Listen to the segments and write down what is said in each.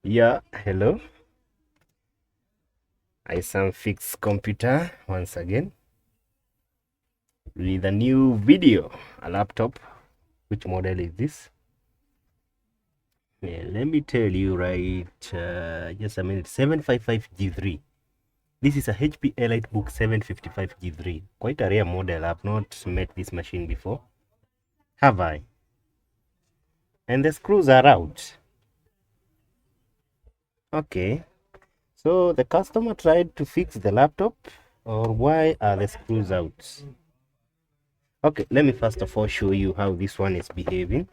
Yeah, hello. iSamfix computer once again with a new video, a laptop. Which model is this? Yeah, let me tell you right. Just a minute. 755G3. This is a HP EliteBook 755G3. Quite a rare model. I've not met this machine before. Have I? And the screws are out. Okay. So the customer tried to fix the laptop, or why are the screws out? Okay, let me first of all show you how this one is behaving.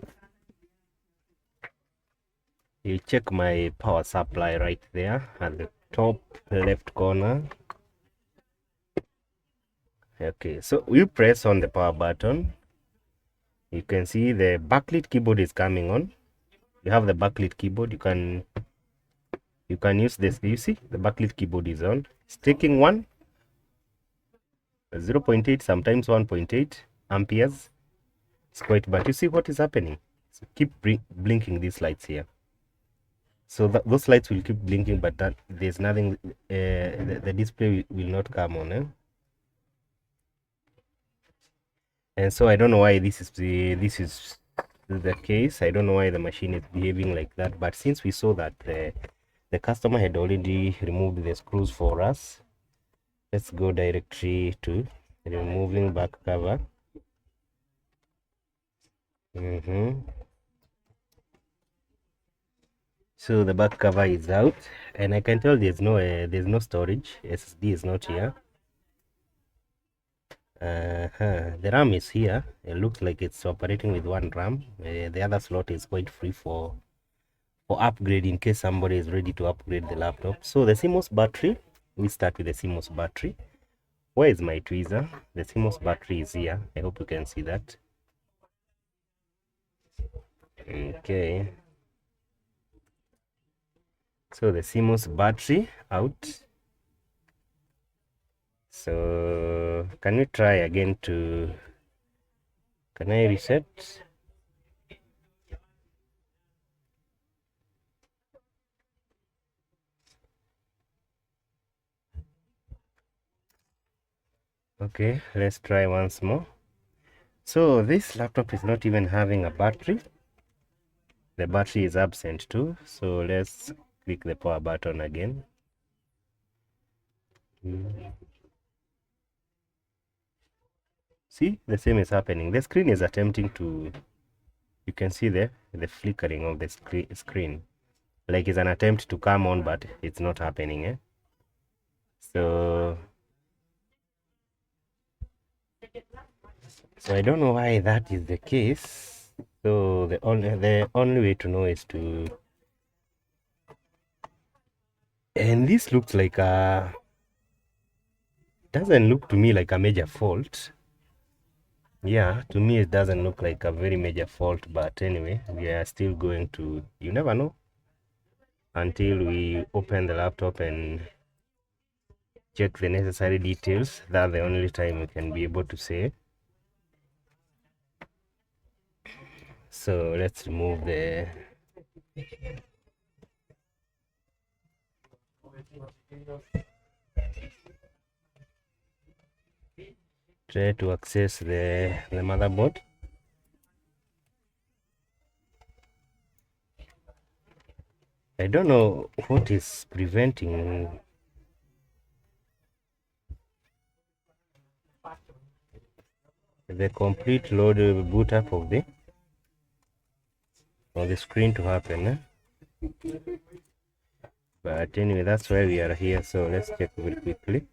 You check my power supply right there at the top left corner. Okay, so you press on the power button. You can see the backlit keyboard is coming on. You have the backlit keyboard. You can use this. You see the backlit keyboard is on. It's taking 0.8, sometimes 1.8 amperes. It's quite, but you see what is happening. So keep blinking these lights here. So those lights will keep blinking, but there's nothing. The display will not come on. And so I don't know why this is the case. I don't know why the machine is behaving like that. But since we saw that the customer had already removed the screws for us, let's go directly to removing back cover. So the back cover is out, and I can tell there's no storage. SSD is not here. The RAM is here. It looks like it's operating with one RAM. The other slot is quite free for upgrade in case somebody is ready to upgrade the laptop. So the CMOS battery, we start with the CMOS battery. Where is my tweezer? The CMOS battery is here. I hope you can see that. Okay. So the CMOS battery out. So can we try again can I reset? Okay, let's try once more. So this laptop is not even having a battery. The battery is absent too. So let's click the power button again. See, the same is happening. The screen is attempting to, you can see the flickering of the screen. Like it's an attempt to come on, but it's not happening. So I don't know why that is the case. So the only way to know is to, and this looks like doesn't look to me like a major fault. Yeah, to me it doesn't look like a very major fault, but anyway, we are still going to, you never know until we open the laptop and check the necessary details. That's the only time we can be able to say. So let's remove the try to access the motherboard. I don't know what is preventing the complete load boot up of the screen to happen. But anyway, that's why we are here. So let's check very quickly.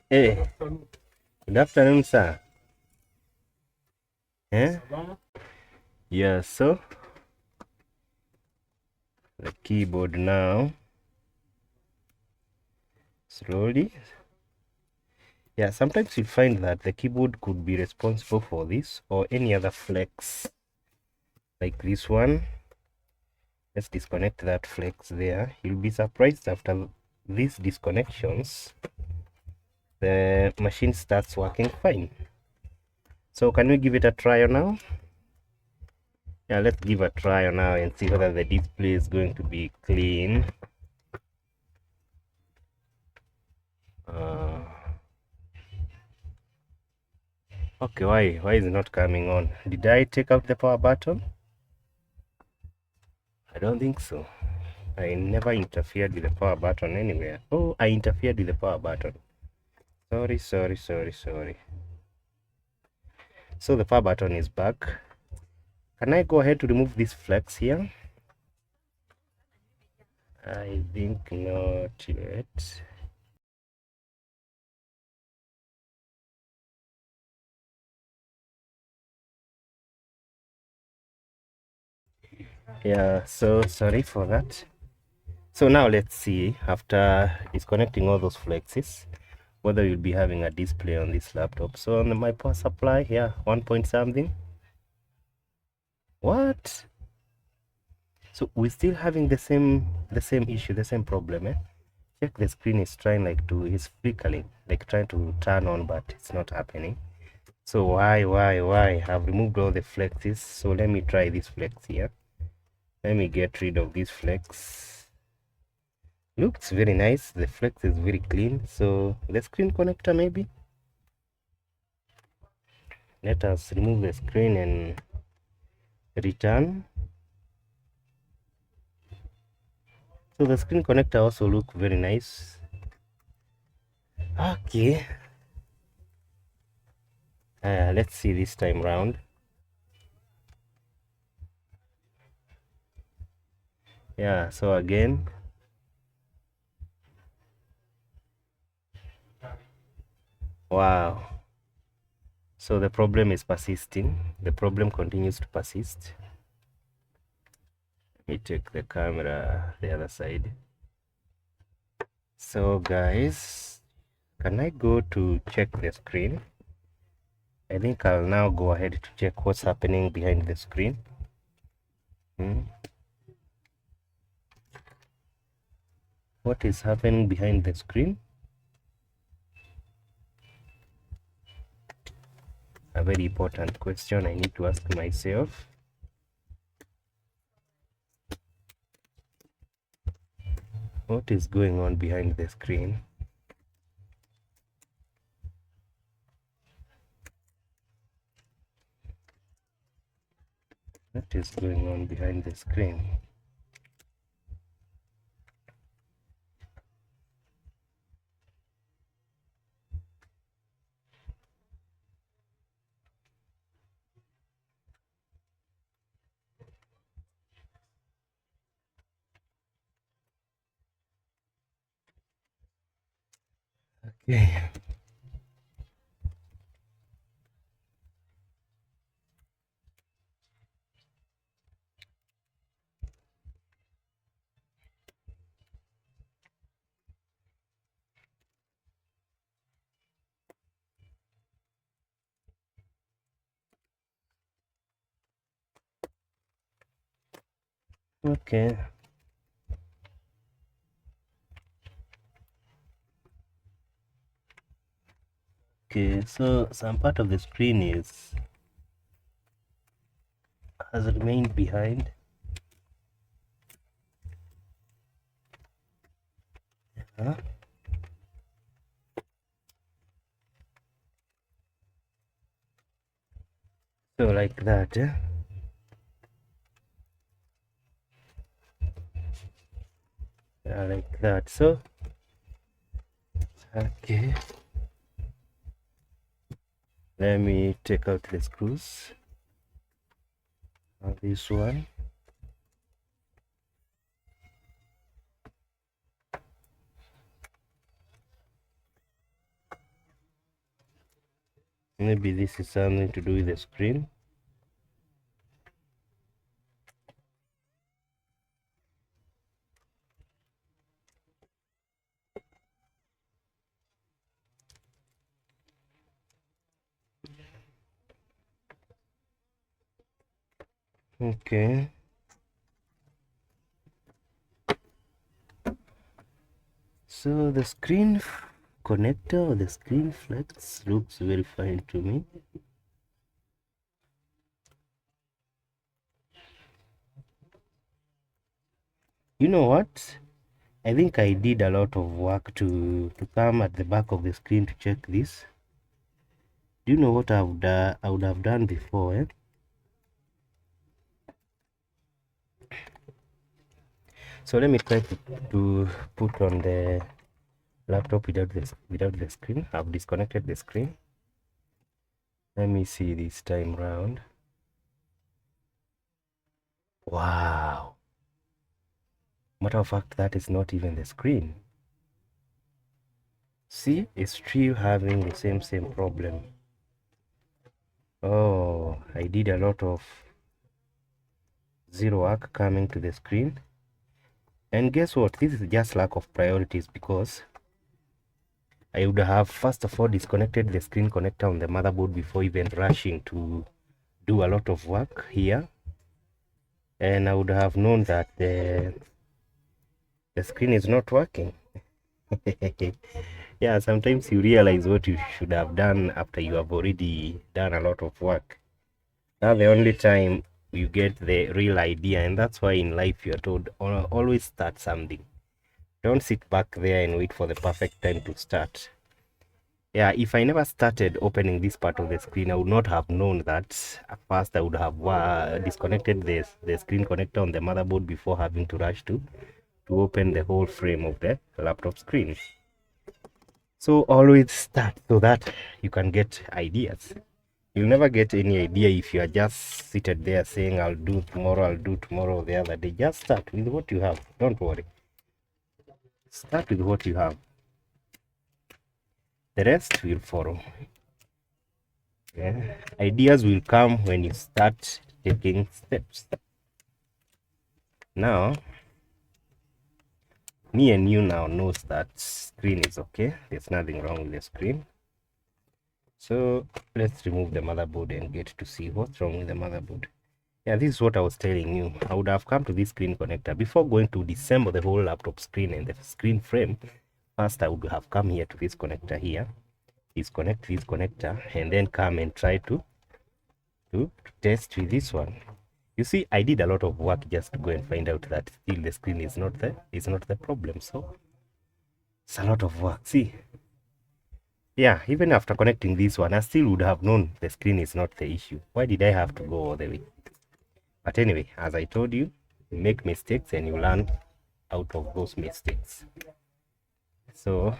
Hey, good afternoon, sir. Yeah, so the keyboard now slowly. Yeah, sometimes you find that the keyboard could be responsible for this or any other flex like this one. Let's disconnect that flex there. You'll be surprised after these disconnections, the machine starts working fine. So can we give it a try now? Yeah, let's give a try now and see whether the display is going to be clean. Uh, okay, why is it not coming on? Did I take out the power button? I don't think so. I never interfered with the power button anywhere. Oh, I interfered with the power button. Sorry. So the power button is back. Can I go ahead to remove this flex here? I think not yet. Yeah, so sorry for that. So now let's see, after disconnecting all those flexes, whether you'll be having a display on this laptop. So on my power supply here, 1 point something. What? So we're still having the same issue, the same problem, eh? Check, the screen is trying is flickering, like trying to turn on, but it's not happening. So why? I've removed all the flexes. So let me try this flex here. Let me get rid of this flex. Looks very nice. The flex is very clean. So the screen connector, maybe. Let us remove the screen and return. So the screen connector also look very nice. Okay. Let's see this time round. Yeah, so again. Wow. So the problem is persisting. The problem continues to persist. Let me take the camera the other side. So guys, can I go to check the screen? I think I'll now go ahead to check what's happening behind the screen. What is happening behind the screen? A very important question I need to ask myself. What is going on behind the screen? What is going on behind the screen? Okay. Okay. Okay, so some part of the screen has remained behind. Huh? So like that, eh? Yeah, like that. So okay, let me take out the screws on this one. Maybe this is something to do with the screen. Okay. So the screen connector or the screen flex looks very fine to me. You know what? I think I did a lot of work to come at the back of the screen to check this. Do you know what I would have done before? So let me try to put on the laptop without the screen. I've disconnected the screen. Let me see this time round. Wow. Matter of fact, that is not even the screen. See, it's still having the same problem. Oh, I did a lot of zero work coming to the screen. And guess what? This is just lack of priorities, because I would have first of all disconnected the screen connector on the motherboard before even rushing to do a lot of work here. And I would have known that the screen is not working. Yeah, sometimes you realize what you should have done after you have already done a lot of work. Now the only time you get the real idea, and that's why in life you're told always start something. Don't sit back there and wait for the perfect time to start. Yeah, if I never started opening this part of the screen, I would not have known that. At first, I would have disconnected the screen connector on the motherboard before having to rush to open the whole frame of the laptop screen. So always start so that you can get ideas. You'll never get any idea if you are just seated there saying, I'll do tomorrow, the other day. Just start with what you have. Don't worry. Start with what you have. The rest will follow. Yeah. Ideas will come when you start taking steps. Now, me and you now knows that screen is okay. There's nothing wrong with the screen. So let's remove the motherboard and get to see what's wrong with the motherboard. Yeah, this is what I was telling you. I would have come to this screen connector before going to disassemble the whole laptop screen and the screen frame. First, I would have come here to this connector here, disconnect this connector, and then come and try to test with this one. You see, I did a lot of work just to go and find out that still the screen is not the problem. So it's a lot of work. See, yeah, even after connecting this one, I still would have known the screen is not the issue. Why did I have to go all the way? But anyway, as I told you, you make mistakes and you learn out of those mistakes. So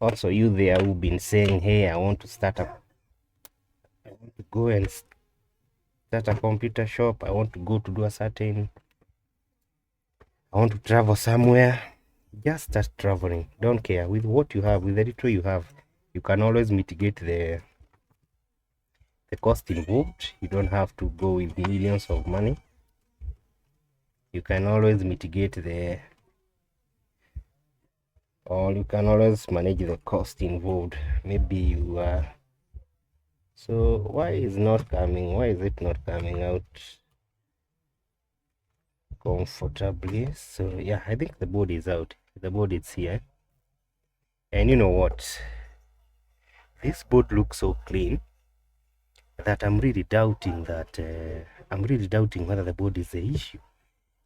also you there who've been saying, hey, I want to go and start a computer shop. I want to go to do I want to travel somewhere. Just start traveling. Don't care. With what you have, with the little you have, you can always mitigate the cost involved. You don't have to go with millions of money. You can always mitigate or you can always manage the cost involved. Maybe you are so why is it not coming out comfortably? So yeah, I think the board is out. The board is here. And you know what, this board looks so clean that I'm really doubting whether the board is the issue.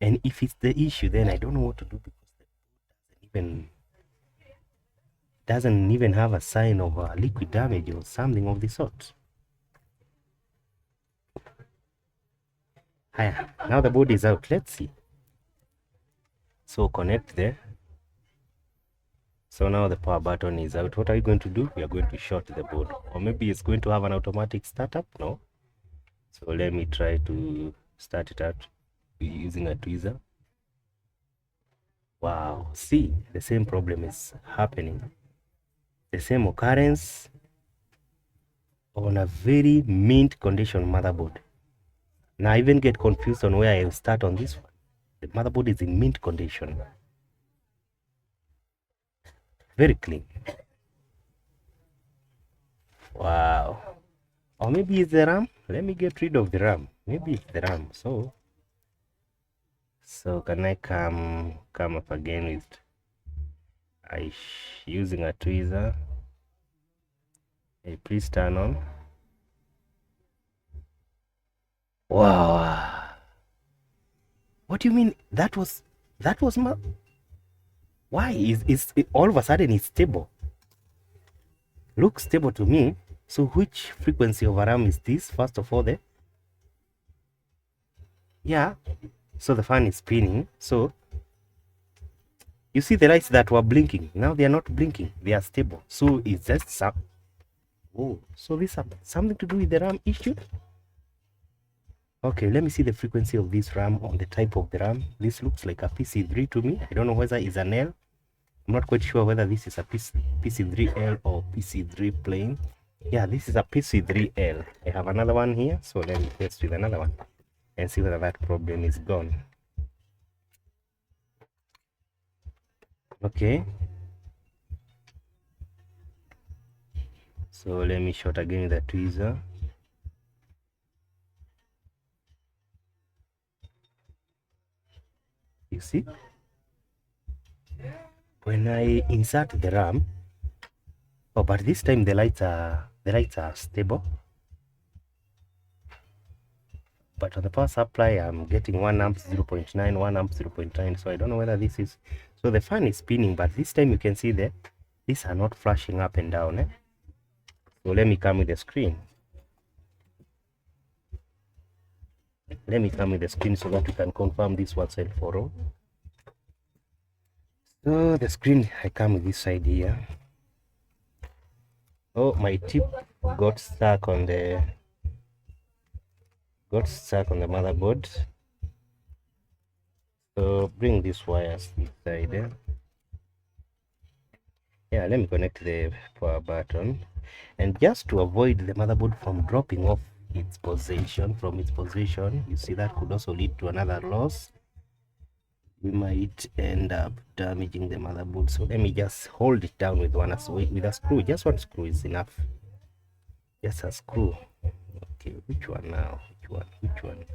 And if it's the issue, then I don't know what to do, because the board doesn't even have a sign of liquid damage or something of the sort. Hiya, now the board is out. Let's see. So connect there. So now the power button is out. What are you going to do? We are going to short the board, or maybe it's going to have an automatic startup. No. So let me try to start it out using a tweezer. Wow, see, the same problem is happening. The same occurrence on a very mint condition motherboard. Now I even get confused on where I'll start on this one. The motherboard is in mint condition. Very clean. Wow. Or maybe it's the RAM. Let me get rid of the RAM. Maybe it's the RAM. So can I come up again with using a tweezer. Hey, please turn on. Wow. What do you mean? That was why is it all of a sudden it's stable? Looks stable to me. So which frequency of alarm is this? First of all, yeah. So the fan is spinning. So you see the lights that were blinking. Now they are not blinking. They are stable. So it's just some. Oh, so this has something to do with the RAM issue. Okay, let me see the frequency of this RAM on the type of the RAM. This looks like a PC3 to me. I don't know whether it's an L. I'm not quite sure whether this is a PC3L or PC3 plain. Yeah, this is a PC3L. I have another one here, so let me test with another one and see whether that problem is gone. Okay. So let me short again the tweezer. You see? When I insert the RAM, oh, but this time the lights are stable. But on the power supply, I'm getting 1 amp 0.9, 1 amp 0.9. So I don't know whether this is. So the fan is spinning, but this time you can see that these are not flashing up and down. Eh? So let me come with the screen. Let me come with the screen so that we can confirm this once and for all. So the screen, I come with this side here. Oh, my tip got stuck on the motherboard. So bring these wires this side. Eh? Yeah, let me connect the power button. And just to avoid the motherboard from dropping off its position, you see that could also lead to another loss. We might end up damaging the motherboard. So let me just hold it down with a screw. Just one screw is enough. Just a screw. Okay, which one now? Which one?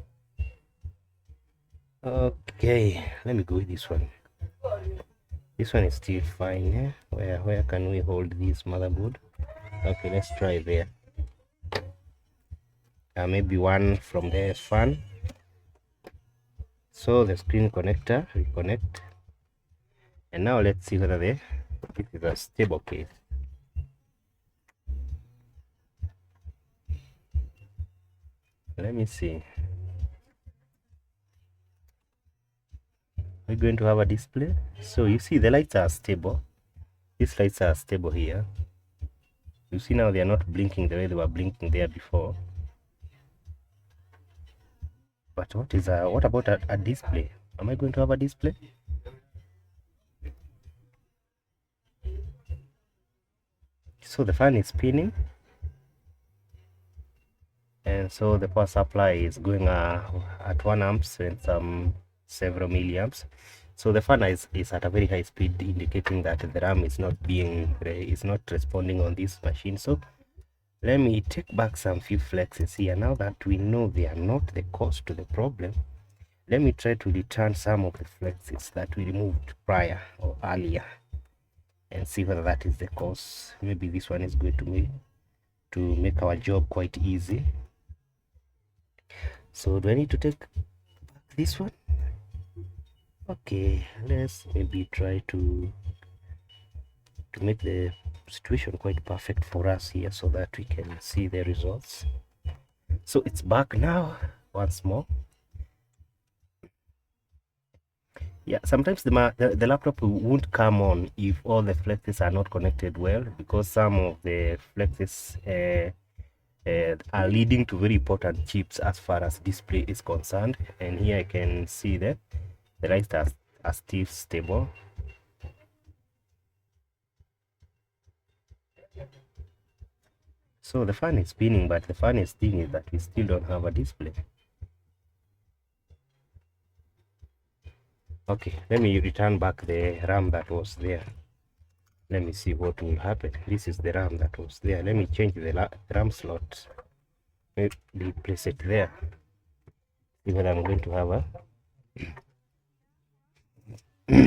Okay, let me go with this one. This one is still fine. Eh? Where can we hold this motherboard? Okay, let's try there. Maybe one from the fan. So the screen connector, we connect. And now let's see whether this is a stable case. Let me see. We're going to have a display. So you see the lights are stable. These lights are stable here. You see now they are not blinking the way they were blinking there before. But what about a display? Am I going to have a display? So the fan is spinning. And so the power supply is going at 1 amps and some several milliamps. So the fan is at a very high speed, indicating that the RAM is not responding on this machine. So let me take back some few flexes here. Now that we know they are not the cause to the problem, let me try to return some of the flexes that we removed prior or earlier and see whether that is the cause. Maybe this one is going to make our job quite easy. So do I need to take back this one? Okay, let's maybe try to make the situation quite perfect for us here so that we can see the results. So it's back now once more. Yeah, sometimes the laptop won't come on if all the flexes are not connected well, because some of the flexes are leading to very important chips as far as display is concerned. And here I can see that the lights are still stable. So the fan is spinning, but the funniest thing is that we still don't have a display. Okay, let me return back the RAM that was there. Let me see what will happen. This is the RAM that was there. Let me change the RAM slot. Maybe place it there. See whether I'm going to have a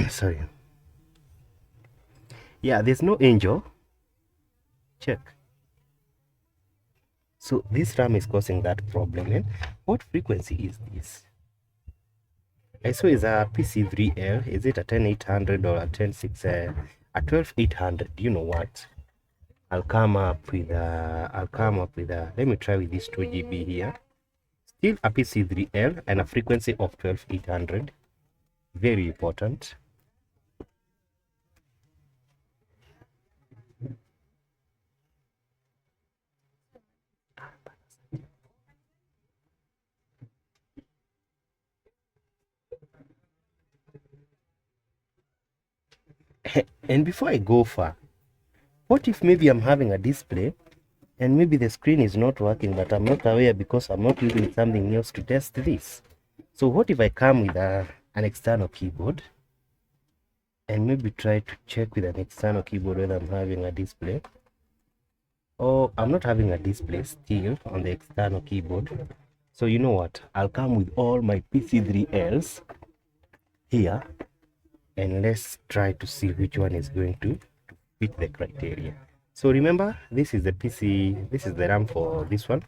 sorry. Yeah, there's no angel. Check. So this RAM is causing that problem. And what frequency is this? I saw it's a PC3L. Is it a 10800 or a 106? A 12800? You know what? I'll come up with a. Let me try with this 2 GB here. Still a PC3L and a frequency of 12800. Very important. And before I go far, what if maybe I'm having a display and maybe the screen is not working, but I'm not aware because I'm not using something else to test this? So what if I come with an external keyboard and maybe try to check with an external keyboard whether I'm having a display? Or I'm not having a display still on the external keyboard. So you know what? I'll come with all my PC3Ls here and let's try to see which one is going to fit the criteria. So remember, this is the PC, this is the RAM for this one.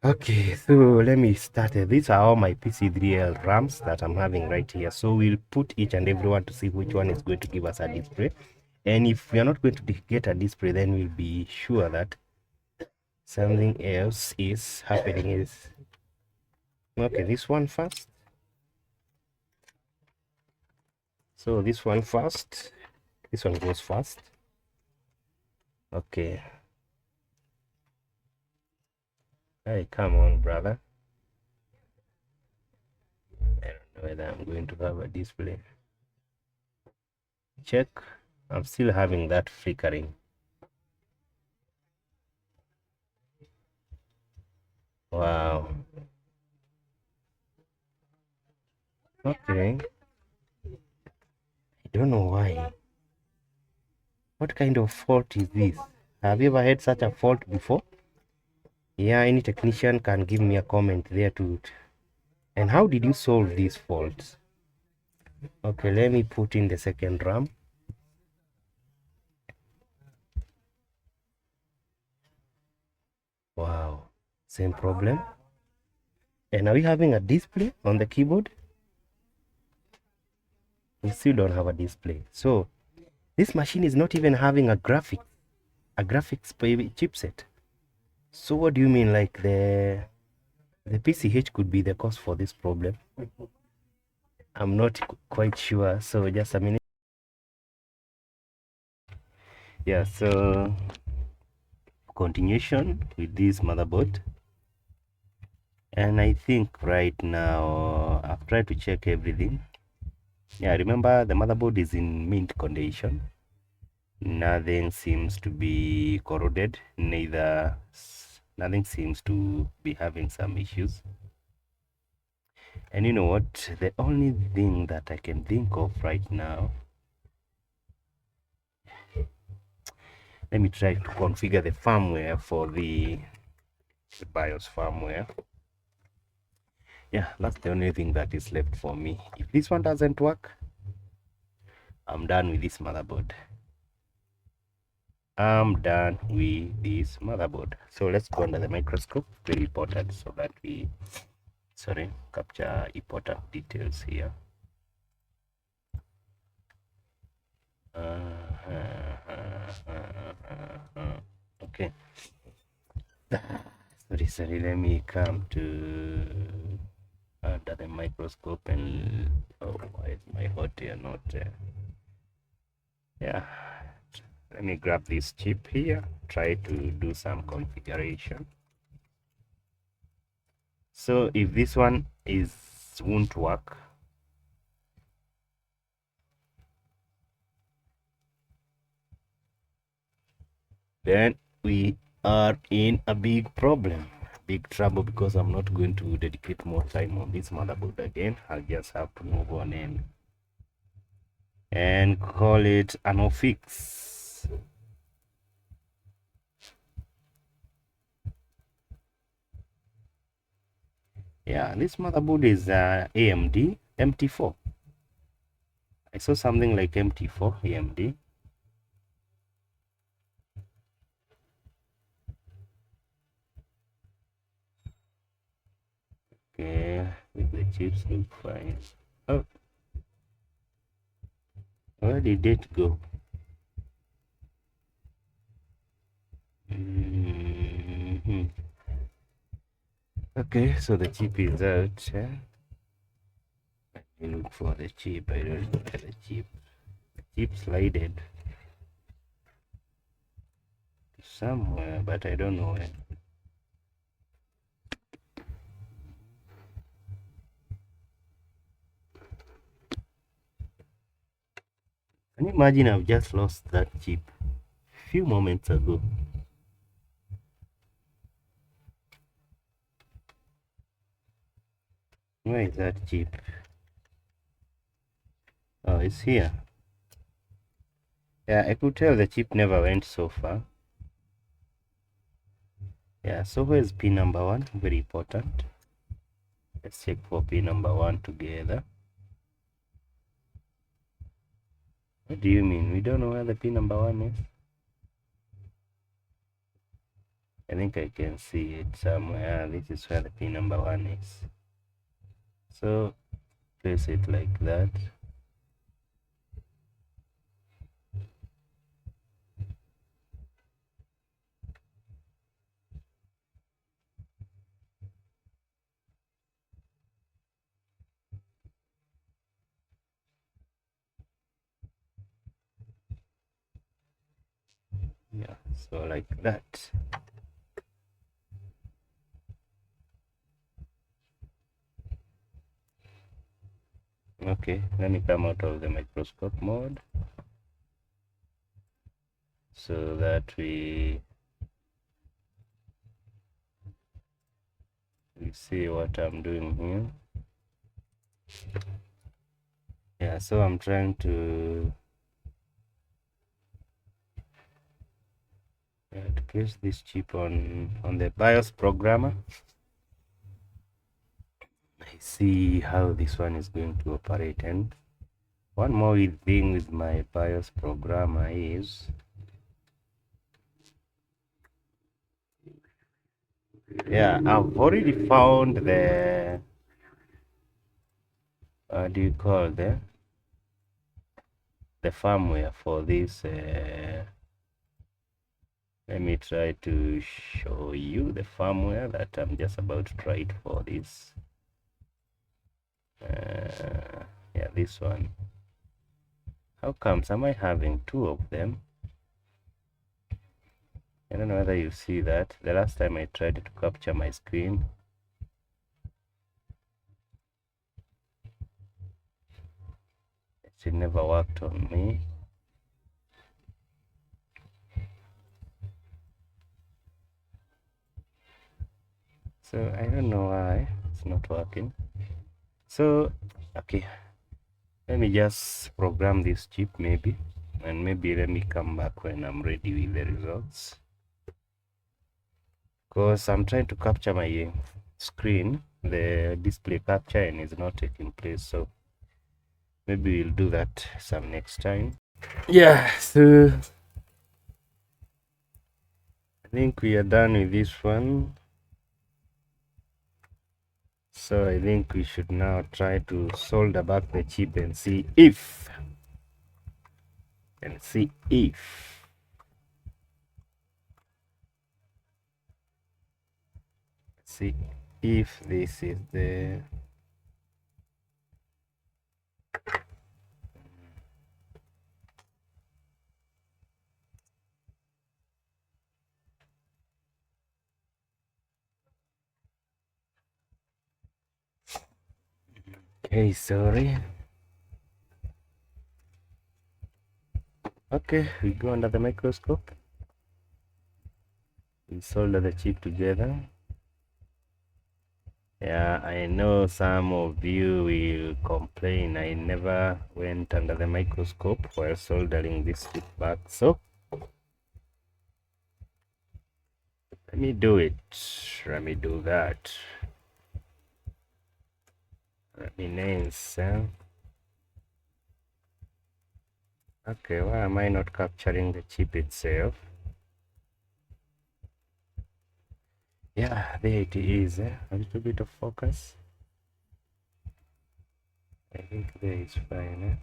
Okay, so let me start. These are all my PC3L RAMs that I'm having right here. So we'll put each and every one to see which one is going to give us a display. And if we are not going to get a display, then we'll be sure that something else is happening. Is okay, this one first. So this one first. This one goes first. Okay. Hey, come on, brother. I don't know whether I'm going to have a display. Check. I'm still having that flickering. Wow. Okay. I don't know why. What kind of fault is this? Have you ever had such a fault before? Yeah, any technician can give me a comment there too. And how did you solve these faults? Okay, let me put in the second RAM. Wow, same problem. And are we having a display on the keyboard? We still don't have a display. So this machine is not even having a graphics chipset. So what do you mean, like the PCH could be the cause for this problem? I'm not quite sure. So just a minute. Yeah, so continuation with this motherboard. And I think right now I've tried to check everything. Yeah, remember the motherboard is in mint condition. Nothing seems to be corroded, nothing seems to be having some issues. And you know what? The only thing that I can think of right now, let me try to configure the firmware for the BIOS firmware. Yeah, that's the only thing that is left for me. If this one doesn't work, I'm done with this motherboard. I'm done with this motherboard. So let's go under the microscope. Very important, so that we capture important details here. Okay. Sorry, let me come to under the microscope and why is my hot here not yeah, let me grab this chip here, try to do some configuration. So if this one won't work, then we are in a big trouble, because I'm not going to dedicate more time on this motherboard again. I'll just have to move on and call it an fix. Yeah, this motherboard is AMD MT4. I saw something like MT4 AMD. Okay, the chips look fine. Oh, where did it go? Okay, so the chip is out. Let me look for the chip. I don't know where the chip. The chip slided somewhere, but I don't know where. Can you imagine I've just lost that chip a few moments ago? Where is that chip? Oh, it's here. Yeah, I could tell the chip never went so far. Yeah, so where's pin number 1? Very important. Let's check for pin number 1 together. What do you mean? We don't know where the pin number 1 is? I think I can see it somewhere. This is where the pin number 1 is. So place it like that. Yeah, so like that. Okay, let me come out of the microscope mode so that we see what I'm doing here. Yeah, so I'm trying to place this chip on the BIOS programmer. I see how this one is going to operate. And one more thing with my BIOS programmer is yeah, I've already found the what do you call the firmware for this. Let me try to show you the firmware that I'm just about to try it for this. Yeah, this one. How comes am I having 2 of them? I don't know whether you see that. The last time I tried to capture my screen, it never worked on me. So I don't know why it's not working. So okay, let me just program this chip maybe, and maybe let me come back when I'm ready with the results, because I'm trying to capture my screen, the display capture, and is not taking place. So maybe we'll do that some next time. Yeah, so I think we are done with this one. So I think we should now try to solder back the chip and see if this is the okay, sorry. Okay, we go under the microscope. We solder the chip together. Yeah, I know some of you will complain I never went under the microscope while soldering this chip back. So let me do it. Let me do that. Let me name some. Okay, why am I not capturing the chip itself? Yeah, there it is. A little bit of focus. I think there is fine.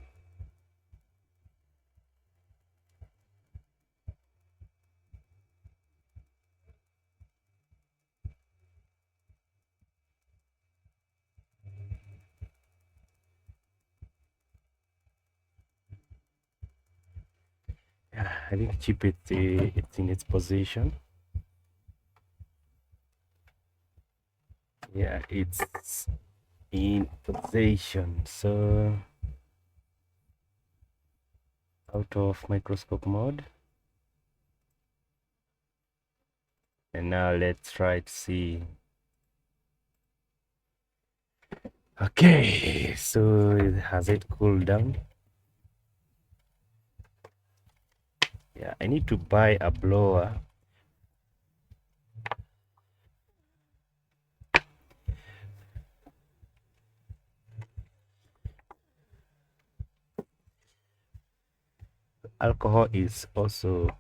Yeah, I think chip it's in its position. Yeah, it's in position. So out of microscope mode. And now let's try to see. Okay, so has it cooled down? Yeah, I need to buy a blower. Alcohol is also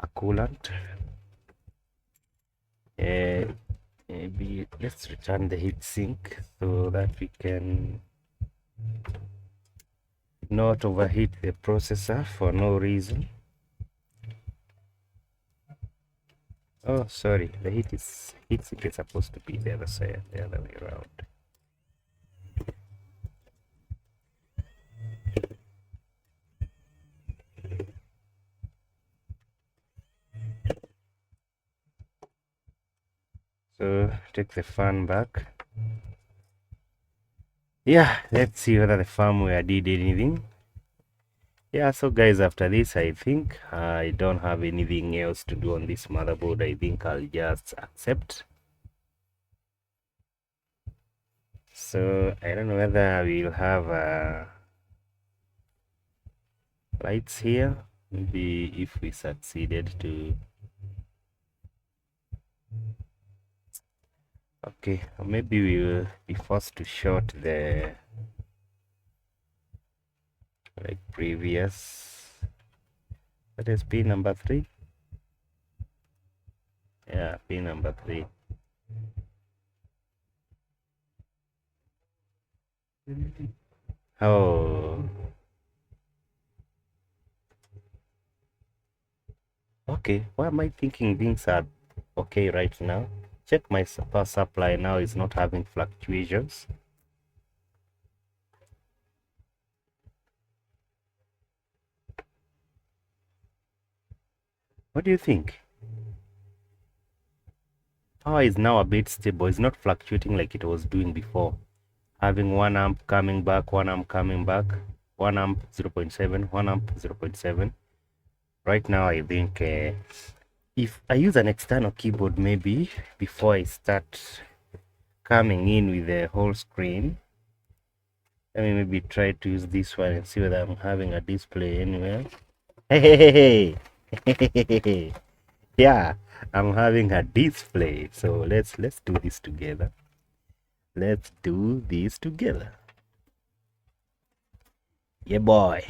a coolant. Maybe let's return the heatsink so that we can not overheat the processor for no reason. Oh, sorry, the heatsink is supposed to be the other side, the other way around. So take the fan back. Yeah, let's see whether the firmware did anything. Yeah, so guys, after this, I think I don't have anything else to do on this motherboard. I think I'll just accept. So I don't know whether we'll have lights here. Maybe if we succeeded to. Okay, or maybe we'll be forced to short the like previous. That is pin number 3. Yeah, pin number 3. Oh, okay. Why am I thinking things are okay right now? Check my power supply now is not having fluctuations. What do you think? Power is now a bit stable. It's not fluctuating like it was doing before. Having 1 amp coming back, 1 amp coming back, 1 amp 0.7, 1 amp 0.7. Right now, I think if I use an external keyboard, maybe before I start coming in with the whole screen, let me maybe try to use this one and see whether I'm having a display anywhere. Hey, yeah, I'm having a display. So let's do this together. Let's do this together. Yeah, boy.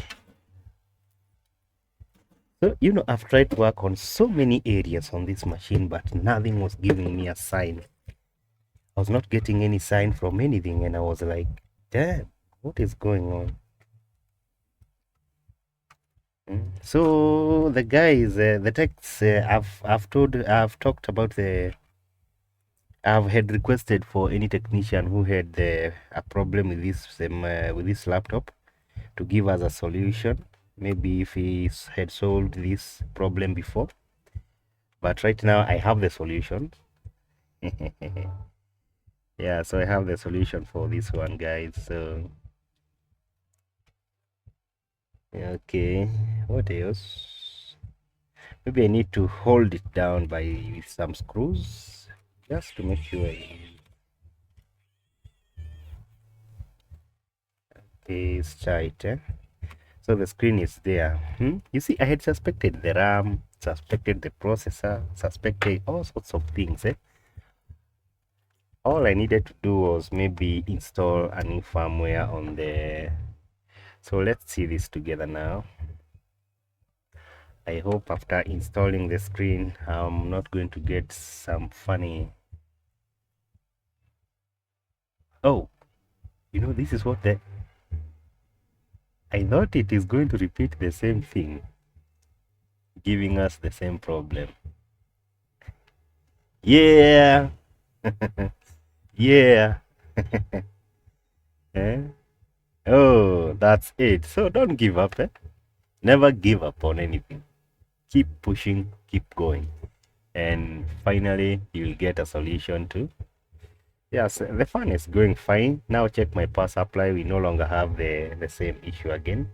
So, I've tried to work on so many areas on this machine, but nothing was giving me a sign. I was not getting any sign from anything, and I was like, damn, what is going on? So the guys, the techs, I've talked about I've had requested for any technician who had a problem with this laptop to give us a solution. Maybe if he had solved this problem before, but right now I have the solution. Yeah, so I have the solution for this one, guys. So okay, what else? Maybe I need to hold it down with some screws just to make sure it's tight. So the screen is there. You see, I had suspected the RAM, suspected the processor, suspected all sorts of things. All I needed to do was maybe install a new firmware on the. So let's see this together now. I hope after installing the screen I'm not going to get some funny. Oh, you know, this is what the I thought it is going to repeat the same thing, giving us the same problem. Yeah. Yeah. Eh? Oh, that's it. So don't give up, eh? Never give up on anything. Keep pushing, keep going. And finally, you'll get a solution to. Yes, the fan is going fine. Now check my power supply. We no longer have the same issue again.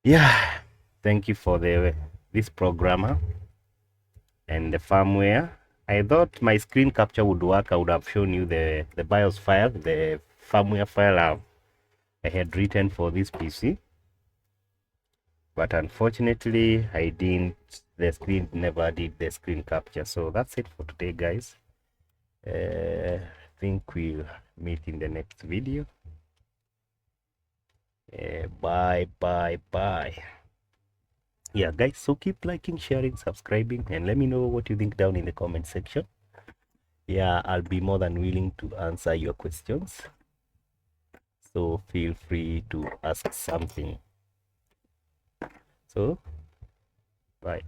Yeah. Thank you for this programmer and the firmware. I thought my screen capture would work. I would have shown you the BIOS file, the firmware file I had written for this PC. But unfortunately, I didn't. The screen never did the screen capture. So that's it for today, guys. I think we'll meet in the next video. Bye, bye, bye. Yeah, guys, so keep liking, sharing, subscribing, and let me know what you think down in the comment section. Yeah, I'll be more than willing to answer your questions. So feel free to ask something. So, bye.